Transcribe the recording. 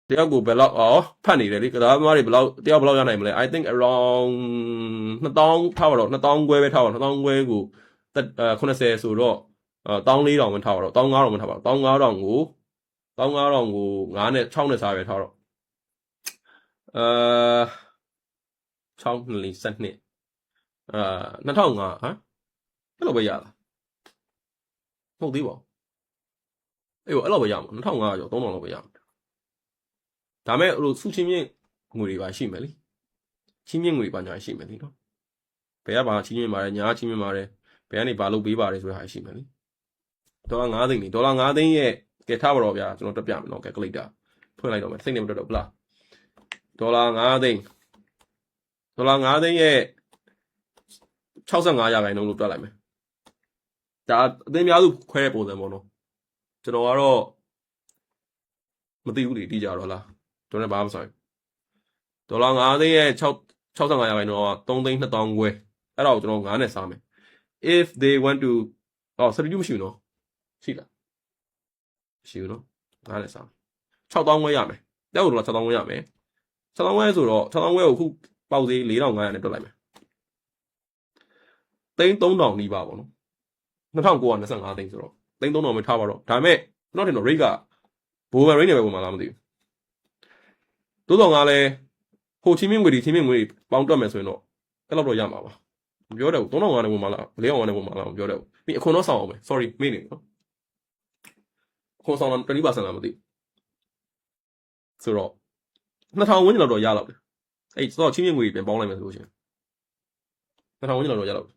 တယောက်ကိုဘယ်လောက်ဖတ်နေတယ်လေကစားသမားတွေဘယ်လောက်တယောက်ဘယ်လောက်ရနိုင်မလဲ I think around 2000ထားပါတော့2000ခွဲပဲထားပါ2000ခွဲကို80ဆိုတော့14000ပဲထားပါတော့15000ပဲထားပါတော့15000ကို9နဲ့6နဲ့စားပဲထားတော့6နှစ်လေး7နှစ်2005ဟမ်အဲ့လိုပဲရလားမဟုတ်သေးပါဘူးအဲ့လိုပဲရမှာ2005ကျော်3000လောက်ပဲရမှာဒါမဲ့ဟိုစုချင်းမြင့်ငွေတွေပါရှိမယ်လေချင်းမြင့်ငွေပါညာရှိမယ်လေနော်ဘယ်ကပါချင်းမြင့်ပါတယ်ညာချင်းမြင့်ပါတယ်ဘယ်ကနေပါလုပ်ပေးပါတယ်ဆိုတဲ့ဟာရှိမယ်လေဒေါ်လာ9သိန်းလေဒေါ်လာ9သိန်းရဲ့ကဲထားပါတော့ဗျာကျွန်တော်တက်ပြမယ်နော် calculator ဖွင့်လိုက်တော့မယ်စိတ်နေမတက်တော့ဘူးလားဒေါ်လာ9သိန်းရဲ့65%လို့တွက်လိုက်မယ်ဒါအသိများစုခွဲတဲ့ပုံစံပေါ့နော်ကျွန်တော်ကတော့မသိဘူးလေတီးကြတော့လားကျွန်တော်လည်းဘာမှမဆိုင်ဒေါ်လာ9သိန်းရဲ့65%တော့3သိန်း2000ခွဲအဲ့ဒါကိုကျွန်တော်9နဲ့စားမယ် if they want to 32မရှိဘူးနော်ရှိလားရှိဘူးနော်9နဲ့စား6000ခွဲရမယ်တက်ကိုတော့6000ခွဲရမယ်6000ခွဲဆိုတော့6000ခွဲကိုခုပေါက်သေး4500နဲ့တွက်လိုက်မယ်သိန်း3000နီးပါပေါ့နော်2925သိန်းဆိုတော့သိန်း3000ပဲထားပါတော့ဒါပေမဲ့ကျွန်တော်ထင်တော့ rate ကဘိုးမန် rate နဲ့ပဲပုံမှန်လားမသိဘူးတိုးတော်ကလည်းဟိုချင်းမြင့်ငွေတွေချင်းမြင့်ငွေတွေပေါင်းတွက်မယ်ဆိုရင်တော့အဲ့လောက်တော့ရမှာပါမပြောတော့ဘူး3000နဲ့ပုံမှန်လား4000နဲ့ပုံမှန်လားမပြောတော့ဘူးပြီးအခွန်တော့ဆောင်အောင်မယ် sorry မေ့နေနော်ခွန်ဆောင်တော့ 20% လားမသိဆိုတော့2000ဝန်းကျင်လောက်တော့ရလောက်တယ်အဲ့ဆိုတော့ချင်းမြင့်ငွေတွေပြန်ပေါင်းလိုက်မယ်ဆိုလို့ရှိရင်2000ဝန်းကျင်လောက်တော့ရလောက်